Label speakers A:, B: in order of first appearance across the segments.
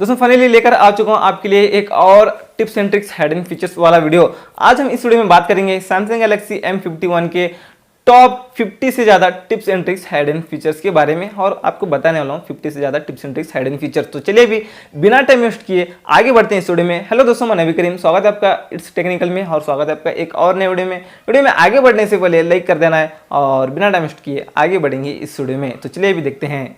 A: दोस्तों फाइनली लेकर आ चुका हूं आपके लिए एक और tips and tricks hidden features वाला वीडियो। आज हम इस वीडियो में बात करेंगे सैमसंग गैलेक्सी M51 के टॉप 50 से ज्यादा tips and tricks hidden features के बारे में और आपको बताने वाला हूं 50 से ज्यादा tips and tricks hidden features. तो चलिए भी बिना टाइम वेस्ट किए आगे बढ़ते हैं इस वीडियो में। हेलो दोस्तों, मैं नबी करीम, स्वागत है आपका इट्स टेक्निकल में और स्वागत है आपका एक और नए वीडियो में। वीडियो में आगे बढ़ने से पहले लाइक कर देना है और बिना टाइम वेस्ट किए आगे बढ़ेंगे इस वीडियो में। तो चलिए भी देखते हैं।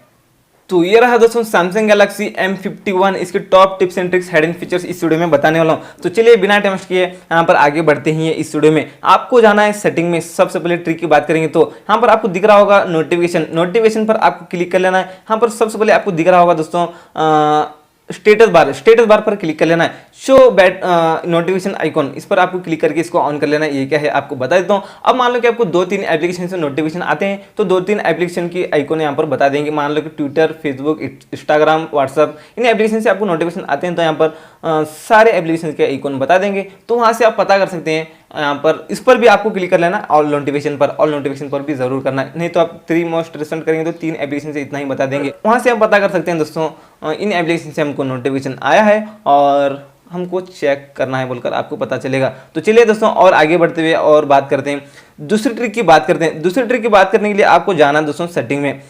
A: तो ये रहा दोस्तों सैमसंग गैलेक्सी M51, इसके top tips and tricks hidden features इस वीडियो में बताने वाला हूं। तो चलिए बिना टाइम वेस्ट किए यहाँ पर आगे बढ़ते ही इस वीडियो में। आपको जाना है सेटिंग में। सबसे पहले ट्रिक की बात करेंगे तो यहाँ पर आपको दिख रहा होगा नोटिफिकेशन पर आपको क्लिक कर लेना है। यहाँ पर सबसे पहले आपको दिख रहा होगा दोस्तों स्टेटस बार पर क्लिक कर लेना है। शो बैट नोटिफिकेशन आइकॉन, इस पर आपको क्लिक करके इसको ऑन कर लेना है। ये क्या है आपको बता देता हूँ। अब मान लो कि आपको 2-3 एप्लीकेशन से नोटिफिकेशन आते हैं तो 2-3 एप्लीकेशन की आइकॉन यहाँ पर बता देंगे। मान लो कि ट्विटर, फेसबुक, इंस्टाग्राम, व्हाट्सअप, इन एप्लीकेशन से आपको नोटिफिकेशन आते हैं तो यहाँ पर सारे एप्लीकेशन के आइकॉन बता देंगे। तो वहाँ से आप पता कर सकते हैं। यहाँ पर इस पर भी आपको क्लिक कर लेना ऑल नोटिफिकेशन पर भी जरूर करना है। नहीं तो आप 3 मोस्ट रिसेंट करेंगे तो 3 एप्लीकेशन से इतना ही बता देंगे। वहाँ से आप पता कर सकते हैं दोस्तों इन एप्लीकेशन से हमको नोटिफिकेशन आया है और हमको चेक करना है बोलकर आपको पता चलेगा। तो चलिए दोस्तों और आगे बढ़ते हुए और बात करते हैं। दूसरी ट्रिक की बात करते हैं। दूसरी ट्रिक की बात करने के लिए आपको जाना है दोस्तों सेटिंग में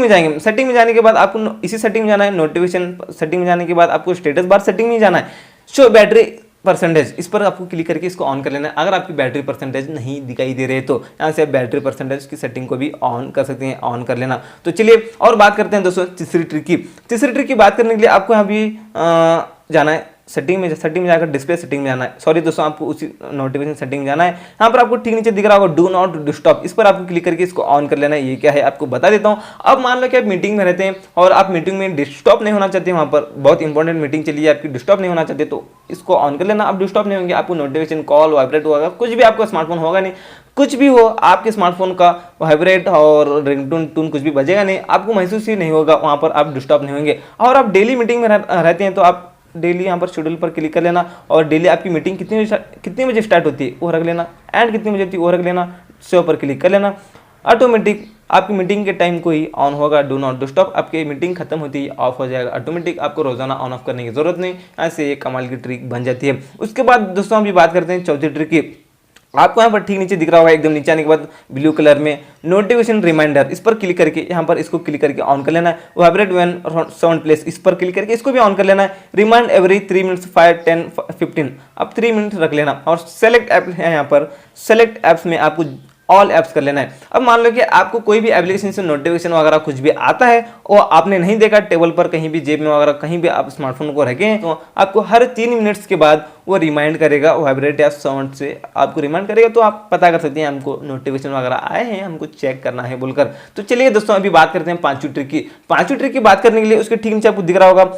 A: जाएंगे। सेटिंग में जाने के बाद आपको इसी सेटिंग में जाना है। नोटिफिकेशन सेटिंग में जाने के बाद आपको स्टेटस बार सेटिंग में जाना है। शो बैटरी परसेंटेज, इस पर आपको क्लिक करके इसको ऑन कर लेना है। अगर आपकी बैटरी परसेंटेज नहीं दिखाई दे रहे तो यहाँ से आप बैटरी परसेंटेज की सेटिंग को भी ऑन कर सकते हैं, ऑन कर लेना। तो चलिए और बात करते हैं दोस्तों तीसरी ट्रिक की बात करने के लिए आपको यहाँ भी जाना है सेटिंग में जाकर डिस्प्ले सेटिंग में जाना है। सॉरी दोस्तों, आपको उसी नोटिफिकेशन सेटिंग में जाना है। यहाँ पर आपको ठीक नीचे दिख रहा होगा डू नॉट डिस्टर्ब, इस पर आपको क्लिक करके इसको ऑन कर लेना है। ये क्या है आपको बता देता हूँ। अब मान लो कि आप मीटिंग में रहते हैं और आप मीटिंग में डिस्टर्ब नहीं होना चाहते, वहाँ पर बहुत इंपॉर्टेंट मीटिंग चलिए आपकी, डिस्टर्ब नहीं होना चाहते तो इसको ऑन कर लेना। आप डिस्टर्ब नहीं होंगे, आपको नोटिफिकेशन, कॉल, वाइब्रेट होगा, कुछ भी आपका स्मार्टफोन होगा नहीं, कुछ भी हो आपके स्मार्टफोन का वाइब्रेट और रिंगटोन टून कुछ भी बजेगा नहीं, आपको महसूस ही नहीं होगा, वहाँ पर आप डिस्टर्ब नहीं होंगे। और आप डेली मीटिंग में रहते हैं तो आप डेली यहाँ पर शेड्यूल पर क्लिक कर लेना और डेली आपकी मीटिंग कितने बजे स्टार्ट होती है वो रख लेना, एंड कितनी बजे होती है वो रख लेना। सेव पर क्लिक कर लेना। ऑटोमेटिक आपकी मीटिंग के टाइम को ही ऑन होगा डू नॉट डिस्टर्ब। आपकी मीटिंग खत्म होती ही ऑफ हो जाएगा ऑटोमेटिक। आपको रोजाना ऑन ऑफ करने की जरूरत नहीं। ऐसे ये कमाल की ट्रिक बन जाती है। उसके बाद दोस्तों अभी बात करते हैं चौथी ट्रिक की। आपको यहाँ पर ठीक नीचे दिख रहा होगा, एकदम नीचे आने के बाद ब्लू कलर में नोटिफिकेशन रिमाइंडर, इस पर क्लिक करके यहाँ पर इसको क्लिक करके ऑन कर लेना है। वाइब्रेट व्हेन साउंड प्लेस, इस पर क्लिक करके इसको भी ऑन कर लेना है। रिमाइंड एवरी 3 मिनट्स 5, 10, 15, अब 3 मिनट रख लेना। और सेलेक्ट ऐप है, यहाँ पर सेलेक्ट ऐप्स में आपको ऑल ऐप्स कर लेना है। अब मान लो कि आपको कोई भी एप्लीकेशन से नोटिफिकेशन वगैरह कुछ भी आता है और आपने नहीं देखा, टेबल पर कहीं भी, जेब में वगैरह कहीं भी आप स्मार्टफोन को रखें तो आपको हर 3 मिनट्स के बाद वो रिमाइंड करेगा, वाइब्रेट या साउंड से आपको रिमाइंड करेगा। तो आप पता कर सकते हैं हमको नोटिफिकेशन वगैरह आए हैं, हमको चेक करना है बोलकर। तो चलिए दोस्तों अभी बात करते हैं पांचवी ट्रिक की बात करने के लिए उसके ठीक नीचे आपको दिख रहा होगा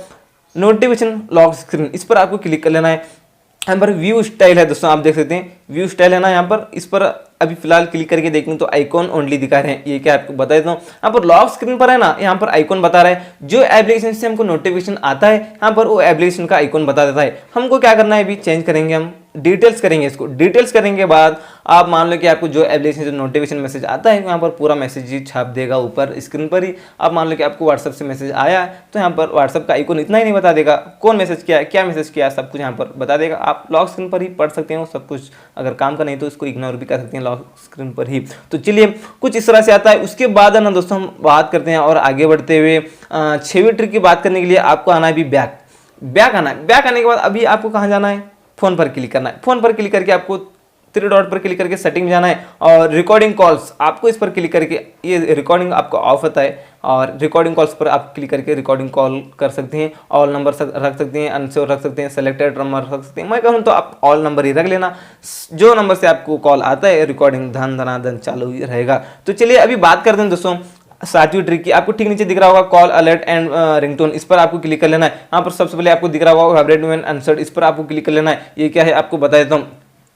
A: नोटिफिकेशन लॉक स्क्रीन, इस पर आपको क्लिक कर लेना है। यहाँ पर व्यू स्टाइल है दोस्तों, आप देख सकते हैं व्यू स्टाइल है ना, यहाँ पर इस पर अभी फिलहाल क्लिक करके देखें तो आइकॉन ओनली दिखा रहे हैं। ये क्या आपको बता देता हूँ। यहाँ पर लॉक स्क्रीन पर है ना, यहाँ पर आइकॉन बता रहा है जो एप्लीकेशन से हमको नोटिफिकेशन आता है यहाँ पर वो एप्लीकेशन का आइकॉन बता देता है। हमको क्या करना है, अभी चेंज करेंगे, हम डिटेल्स करेंगे इसको। डिटेल्स करने के बाद आप मान लो कि आपको जो एप्लीकेशन से नोटिफिकेशन मैसेज आता है यहाँ पर पूरा मैसेज ही छाप देगा ऊपर स्क्रीन पर ही। आप मान लो कि आपको व्हाट्सएप से मैसेज आया है तो यहाँ पर व्हाट्सएप का आइकॉन इतना ही नहीं बता देगा, कौन मैसेज किया है, क्या मैसेज किया है, सब कुछ यहाँ पर बता देगा। आप लॉक स्क्रीन पर ही पढ़ सकते हो सब कुछ। अगर काम का नहीं तो इसको इग्नोर भी कर सकते हैं लॉक स्क्रीन पर ही। तो चलिए कुछ इस तरह से आता है। उसके बाद है ना दोस्तों हम बात करते हैं और आगे बढ़ते हुए 6वीं ट्रिक की बात करने के लिए आपको आना है अभी बैक आना है। बैक आने के बाद अभी आपको कहाँ जाना है, फोन पर क्लिक करना है। फोन पर क्लिक करके आपको 3 डॉट पर क्लिक करके सेटिंग में जाना है और रिकॉर्डिंग कॉल्स, आपको इस पर क्लिक करके ये रिकॉर्डिंग आपको ऑफ होता है और रिकॉर्डिंग कॉल्स पर आप क्लिक करके रिकॉर्डिंग कॉल कर सकते हैं। ऑल नंबर रख सकते हैं, अनसेव रख सकते हैं, सेलेक्टेड नंबर रख सकते हैं। मैं कहूँ तो आप ऑल नंबर ही रख लेना। जो नंबर से आपको कॉल आता है रिकॉर्डिंग धन चालू ही रहेगा। तो चलिए अभी बात करते हैं दोस्तों 7वीं ट्रिक की। आपको ठीक नीचे दिख रहा होगा कॉल अलर्ट एंड रिंगटोन, इस पर आपको क्लिक कर लेना है। यहाँ पर सबसे पहले आपको दिख रहा होगा वाइब्रेट व्हेन आंसर्ड, इस पर आपको क्लिक कर लेना है। ये क्या है आपको बता देता हूँ।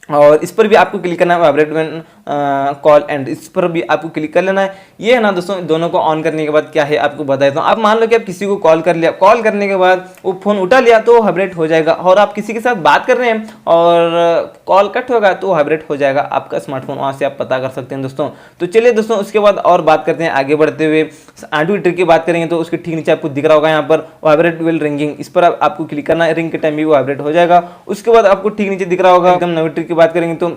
A: और इस पर भी आपको क्लिक करना है वाइब्रेट व्हेन कॉल एंड, इस पर भी आपको क्लिक कर लेना है। ये है ना दोस्तों, दोनों को ऑन करने के बाद क्या है आपको बता देता हूँ। आप मान लो कि आप किसी को कॉल कर लिया, कॉल करने के बाद वो फोन उठा लिया तो वाइब्रेट हो जाएगा, और आप किसी के साथ बात कर रहे हैं और कॉल कट होगा तो वाइब्रेट हो जाएगा आपका स्मार्टफोन, वहां से आप पता कर सकते हैं दोस्तों। तो चलिए दोस्तों, उसके बाद और बात करते हैं आगे बढ़ते हुए। एंड्रॉइड ट्रिक की बात करेंगे तो उसके ठीक नीचे आपको दिख रहा होगा यहाँ पर वाइब्रेट विल रिंगिंग, इस पर आपको क्लिक करना है, रिंग के टाइम भी वाइब्रेट हो जाएगा। उसके बाद आपको ठीक नीचे दिख रहा होगा एकदम नई ट्रिक की बात करेंगे तो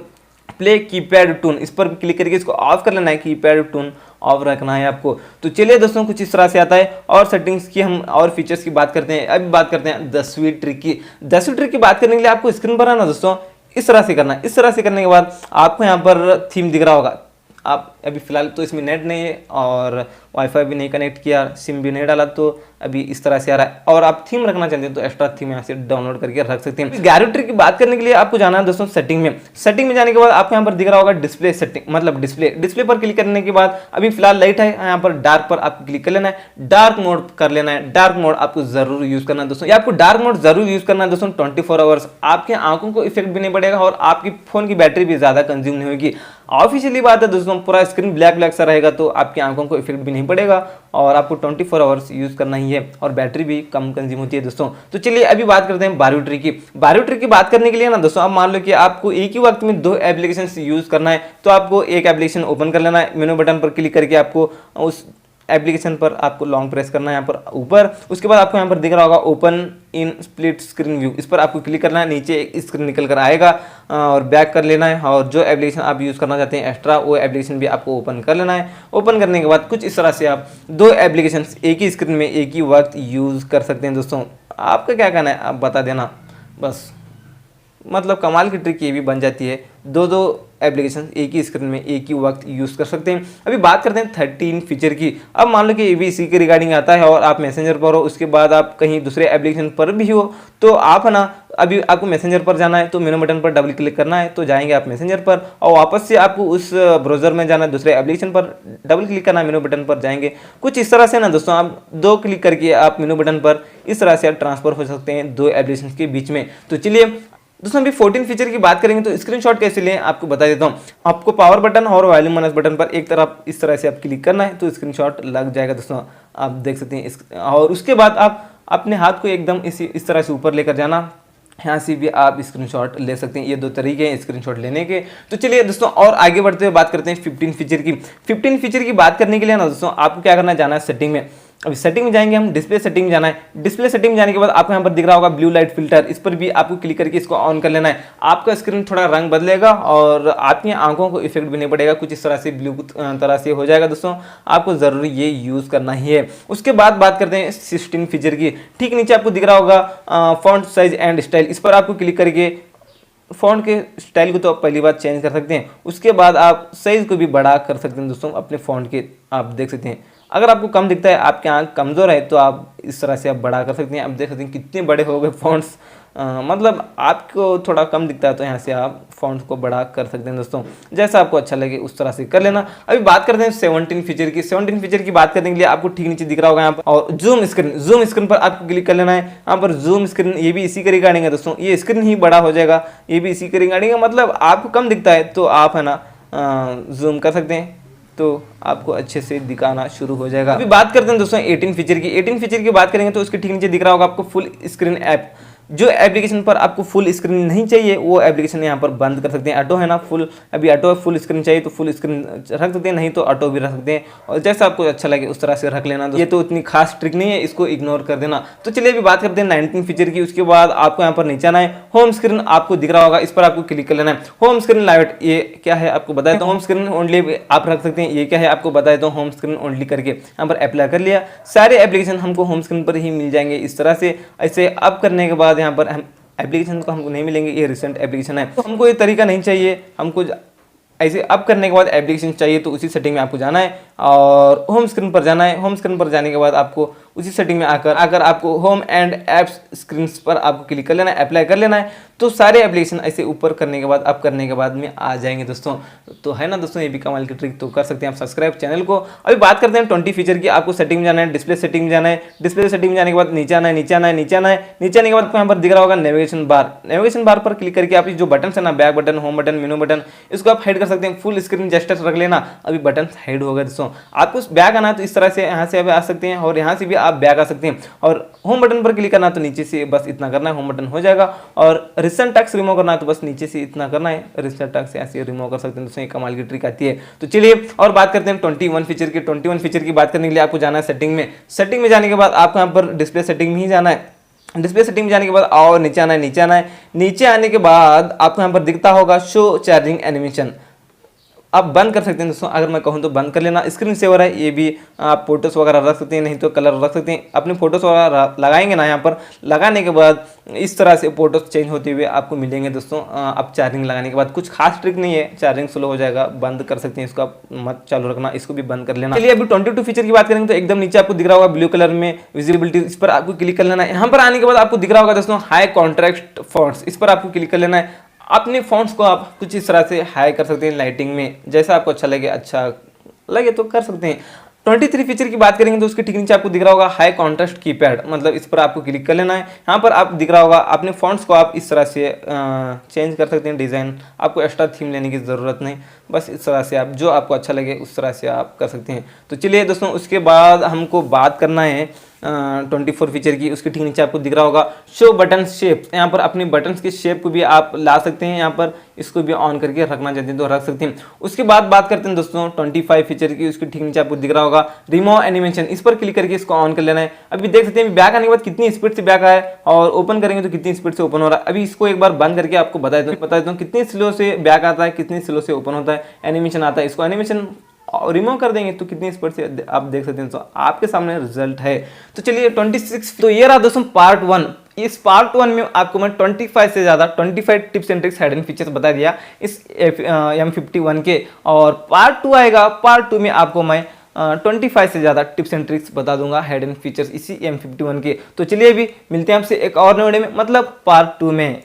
A: प्ले कीपैड टून, इस पर क्लिक करके इसको ऑफ कर लेना है, कीपैड टून ऑफ रखना है आपको। तो चलिए दोस्तों, कुछ इस तरह से आता है। और सेटिंग्स की हम और फीचर्स की बात करते हैं। अभी बात करते हैं 10वीं ट्रिक की। 10वीं ट्रिक की बात करने के लिए आपको स्क्रीन पर आना दोस्तों, इस तरह से करना है। इस तरह से करने के बाद आपको यहाँ पर थीम दिख रहा होगा। आप अभी फिलहाल तो इसमें नेट नहीं है और वाईफाई भी नहीं कनेक्ट किया, सिम भी नहीं डाला, तो अभी इस तरह से आ रहा है। और आप थीम रखना चाहते हैं तो एक्स्ट्रा थीम यहाँ से डाउनलोड करके रख सकते हैं। 11वीं ट्रिक की बात करने के लिए आपको जाना है दोस्तों सेटिंग में। सेटिंग में जाने के बाद आपको यहाँ पर दिख रहा होगा डिस्प्ले सेटिंग, मतलब डिस्प्ले पर क्लिक करने के बाद अभी फिलहाल लाइट है, यहाँ पर डार्क पर आपको क्लिक कर लेना है, डार्क मोड कर लेना है। डार्क मोड आपको जरूर यूज करना है दोस्तों, ये आपको डार्क मोड जरूर यूज करना है दोस्तों। 24 आवर्स आपके आंखों को इफेक्ट भी नहीं पड़ेगा और आपकी फोन की बैटरी भी ज्यादा कंज्यूम नहीं होगी। ऑफिशियली बात है दोस्तों, पूरा स्क्रीन ब्लैक सा रहेगा तो आपकी आंखों को इफेक्ट भी नहीं पड़ेगा और आपको 24 आवर्स यूज करना ही है, और बैटरी भी कम कंज्यूम होती है दोस्तों। तो चलिए अभी बात करते हैं 12वीं ट्रिक की। 12वीं ट्रिक की बात करने के लिए ना दोस्तों, आप मान लो कि आपको एक ही वक्त में 2 एप्लीकेशन यूज करना है, तो आपको एक एप्लीकेशन ओपन कर लेना है, मेनू बटन पर क्लिक करके आपको उस एप्लीकेशन पर आपको लॉन्ग प्रेस करना है यहाँ पर ऊपर। उसके बाद आपको यहाँ पर दिख रहा होगा open in split screen view, इस पर आपको क्लिक करना है, नीचे एक स्क्रीन निकल कर आएगा और बैक कर लेना है, और जो एप्लीकेशन आप यूज़ करना चाहते हैं एक्स्ट्रा वो एप्लीकेशन भी आपको ओपन कर लेना है। ओपन करने के बाद कुछ इस तरह से आप 2 एप्लीकेशन एक ही स्क्रीन में एक ही वक्त यूज़ कर सकते हैं दोस्तों। आपका क्या कहना है, आप बता देना बस। मतलब कमाल की ट्रिक ये भी बन जाती है, 2 एप्लीकेशन एक ही स्क्रीन में एक ही वक्त यूज़ कर सकते हैं। अभी बात करते हैं 13 फीचर की। अब मान लो कि ये भी इसी के रिगार्डिंग आता है और आप मैसेंजर पर हो, उसके बाद आप कहीं दूसरे एप्लीकेशन पर भी हो, तो आप है ना, अभी आपको मैसेंजर पर जाना है तो मेनू बटन पर डबल क्लिक करना है, तो जाएंगे आप मैसेंजर पर, और वापस से आपको उस ब्राउजर में जाना है, दूसरे एप्लीकेशन पर डबल क्लिक करना है, मेनू बटन पर जाएंगे। कुछ इस तरह से ना दोस्तों, आप 2 क्लिक करके आप मेनू बटन पर इस तरह से आप ट्रांसफर हो सकते हैं 2 एप्लीकेशन के बीच में। तो चलिए दोस्तों, अभी 14 फीचर की बात करेंगे तो स्क्रीनशॉट कैसे लें आपको बता देता हूं। आपको पावर बटन और वॉल्यूम माइनस बटन पर एक तरफ इस तरह से आप क्लिक करना है तो स्क्रीनशॉट लग जाएगा दोस्तों, आप देख सकते हैं। और उसके बाद आप अपने हाथ को एकदम इस तरह से ऊपर लेकर जाना, यहाँ से भी आप स्क्रीनशॉट ले सकते हैं। ये 2 तरीके हैं स्क्रीनशॉट लेने के। तो चलिए दोस्तों, और आगे बढ़ते हुए बात करते हैं 15 फीचर की। 15 फीचर की बात करने के लिए ना दोस्तों, आपको क्या करना है, जाना है सेटिंग में। अभी सेटिंग में जाएंगे हम, डिस्प्ले सेटिंग में जाना है। डिस्प्ले सेटिंग में जाने के बाद आपको यहाँ पर दिख रहा होगा ब्लू लाइट फिल्टर, इस पर भी आपको क्लिक करके इसको ऑन कर लेना है। आपका स्क्रीन थोड़ा रंग बदलेगा और आपकी आंखों को इफेक्ट भी नहीं पड़ेगा, कुछ इस तरह से ब्लू तरह से हो जाएगा दोस्तों। आपको जरूरी ये यूज करना ही है। उसके बाद बात करते हैं 16 फीचर की। ठीक नीचे आपको दिख रहा होगा फॉन्ट साइज एंड स्टाइल, इस पर आपको क्लिक करके फॉन्ट के स्टाइल को तो आप पहली बार चेंज कर सकते हैं, उसके बाद आप साइज को भी बड़ा कर सकते हैं दोस्तों अपने फॉन्ट के। आप देख सकते हैं, अगर आपको कम दिखता है, आपकी आंख कमज़ोर है, तो आप इस तरह से आप बड़ा कर सकते हैं। आप देख सकते हैं कितने बड़े हो गए फॉन्ट्स, मतलब आपको थोड़ा कम दिखता है तो यहाँ से आप फॉन्ट को बड़ा कर सकते हैं दोस्तों, जैसा आपको अच्छा लगे उस तरह से कर लेना। अभी बात करते हैं 17 फीचर की। 17 फीचर की बात करने के लिए आपको ठीक नीचे दिख रहा होगा यहाँ पर, और जूम स्क्रीन पर आपको क्लिक कर लेना है। यहाँ पर जूम स्क्रीन, ये भी इसी के रिगार्डिंग है दोस्तों, ये स्क्रीन ही बड़ा हो जाएगा, ये भी इसी के रिगार्डिंग है। मतलब आपको कम दिखता है तो आप है ना जूम कर सकते हैं, तो आपको अच्छे से दिखाना शुरू हो जाएगा। अभी बात करते हैं दोस्तों 18 फीचर की। 18 फीचर की बात करेंगे तो उसके ठीक नीचे दिख रहा होगा आपको फुल स्क्रीन ऐप। जो एप्लीकेशन पर आपको फुल स्क्रीन नहीं चाहिए वो एप्लीकेशन यहाँ पर बंद कर सकते हैं। ऑटो है ना फुल, अभी ऑटो फुल स्क्रीन चाहिए तो फुल स्क्रीन रख सकते हैं, नहीं तो ऑटो भी रख सकते हैं, और जैसा आपको अच्छा लगे उस तरह से रख लेना। ये तो इतनी खास ट्रिक नहीं है, इसको इग्नोर कर देना। तो चलिए अभी बात करते हैं 19 फीचर की। उसके बाद आपको यहाँ पर नीचे आना है, होम स्क्रीन आपको दिख रहा होगा, इस पर आपको क्लिक कर लेना है। होम स्क्रीन लाइट, ये क्या है आपको बताया तो होम स्क्रीन ओनली आप रख सकते हैं। ये क्या है आपको बताया तो होम स्क्रीन ओनली करके यहाँ पर अप्लाई कर लिया। सारे एप्लीकेशन हमको होम स्क्रीन पर ही मिल जाएंगे इस तरह से। ऐसे अप करने के बाद यहाँ पर हम एप्लीकेशन को हमको नहीं मिलेंगे, ये रिसेंट एप्लीकेशन है, तो हमको ये तरीका नहीं चाहिए। हमको ऐसे अप करने के बाद एप्लीकेशन चाहिए तो उसी सेटिंग में आपको जाना है। और होम स्क्रीन पर जाना है। होम स्क्रीन पर जाने के बाद आपको उसी सेटिंग में आकर आपको होम एंड एप्स स्क्रीन पर आपको क्लिक कर लेना है, अप्लाई कर लेना है। तो सारे एप्लीकेशन ऐसे ऊपर करने के बाद आप करने के बाद में आ जाएंगे दोस्तों। तो है ना दोस्तों, ये भी कमाल की ट्रिक, तो कर सकते हैं आप सब्सक्राइब चैनल को। अभी बात करते हैं 20 फीचर की। आपको सेटिंग में जाना है, डिस्प्ले सेटिंग में जाना है। डिस्प्ले सेटिंग में जाने के बाद नीचे आना है, नीचे आना है, नीचे आना है। नीचे आने के बाद आपको यहाँ पर दिख रहा होगा नेविगेशन बार। नेविगेशन बार पर क्लिक करके आप जो बटन है ना, बैक बटन, होम बटन, मेनू बटन, इसको आप हाइड कर सकते हैं। फुल स्क्रीन जेस्चर रख लेना, अभी बटन हाइड होगा दोस्तों। आपको बैक आना है तो इस तरह से यहाँ से आप आ सकते हैं और यहाँ से भी आप बैक आ सकते हैं। और होम बटन पर क्लिक करना तो नीचे से बस इतना करना है, होम बटन हो जाएगा। और रिसेंट टैक्स रिमूव करना है तो बस नीचे से इतना करना है, रिसेंट टैक्स ऐसे रिमूव कर सकते हैं दोस्तों। ये कमाल की ट्रिक आती है। तो चलिए और बात करते हैं 21 फीचर की। 21 फीचर की बात करने के लिए आपको जाना है सेटिंग में। सेटिंग में जाने के बाद आपको यहाँ पर डिस्प्ले सेटिंग में ही जाना है। डिस्प्ले सेटिंग में जाने के बाद और नीचे आना है, नीचे आना है। नीचे आने के बाद आपको यहाँ पर दिखता होगा शो चार्जिंग एनिमेशन, आप बंद कर सकते हैं दोस्तों। अगर मैं कहूँ तो बंद कर लेना। स्क्रीन सेवर है, ये भी आप फोटोस वगैरह रख सकते हैं, नहीं तो कलर रख सकते हैं। अपने फोटोस वगैरह लगाएंगे ना, यहाँ पर लगाने के बाद इस तरह से फोटोस चेंज होते हुए आपको मिलेंगे दोस्तों। आप चार्जिंग लगाने के बाद कुछ खास ट्रिक नहीं है, चार्जिंग स्लो हो जाएगा, बंद कर सकते हैं इसको, आप मत चालू रखना, इसको भी बंद कर लेना। चलिए अभी 22 फीचर की बात करेंगे तो एकदम नीचे आपको दिख रहा होगा ब्लू कलर में विजिबिलिटी, इस पर आपको क्लिक कर लेना है। यहाँ पर आने के बाद आपको दिख रहा होगा दोस्तों हाई कॉन्ट्रास्ट फॉन्ट्स, इस पर आपको क्लिक कर लेना है। अपने फॉन्ट्स को आप कुछ इस तरह से हाई कर सकते हैं लाइटिंग में, जैसा आपको अच्छा लगे, अच्छा लगे तो कर सकते हैं। 23 फीचर की बात करेंगे तो उसके ठीक नीचे आपको दिख रहा होगा हाई कॉन्ट्रास्ट कीपैड, मतलब इस पर आपको क्लिक कर लेना है। यहाँ पर आप दिख रहा होगा अपने फॉन्ट्स को आप इस तरह से चेंज कर सकते हैं डिज़ाइन, आपको एक्स्ट्रा थीम लेने की ज़रूरत नहीं, बस इस तरह से आप जो आपको अच्छा लगे उस तरह से आप कर सकते हैं। तो चलिए दोस्तों, उसके बाद हमको बात करना है 24 फीचर की। उसके ठीक नीचे आपको दिख रहा होगा शो बटन शेप, यहाँ पर अपने बटन्स के शेप को भी आप ला सकते हैं, यहाँ पर इसको भी ऑन करके रखना चाहते हैं तो रख सकते हैं। उसके बाद बात करते हैं दोस्तों 25 फीचर की। उसके ठीक नीचे आपको दिख रहा होगा रिमूव एनिमेशन, इस पर क्लिक करके इसको ऑन कर लेना है। अभी देख सकते हैं बैक आने के बाद कितनी स्पीड से बैक आया और ओपन करेंगे तो कितनी स्पीड से ओपन हो रहा है। अभी इसको एक बार बंद करके आपको बता देता हूँ कितनी स्लो से बैक आता है, कितनी स्लो से ओपन होता है, एनिमेशन आता है। इसको एनिमेशन रिमूव कर देंगे तो कितनी स्पीड से आप देख सकते हैं, तो आपके सामने रिजल्ट है। तो चलिए 26, तो ये रहा दोस्तों पार्ट 1। इस पार्ट 1 में आपको मैं 25 से ज़्यादा 25 tips and tricks hidden features बता दिया इस M51 के। और पार्ट 2 आएगा, पार्ट 2 में आपको मैं 25 से ज़्यादा टिप्स एंड ट्रिक्स बता दूंगा हिडन फीचर्स इसी M51 के। तो चलिए अभी मिलते हैं आपसे एक और नए वीडियो में, मतलब पार्ट 2 में।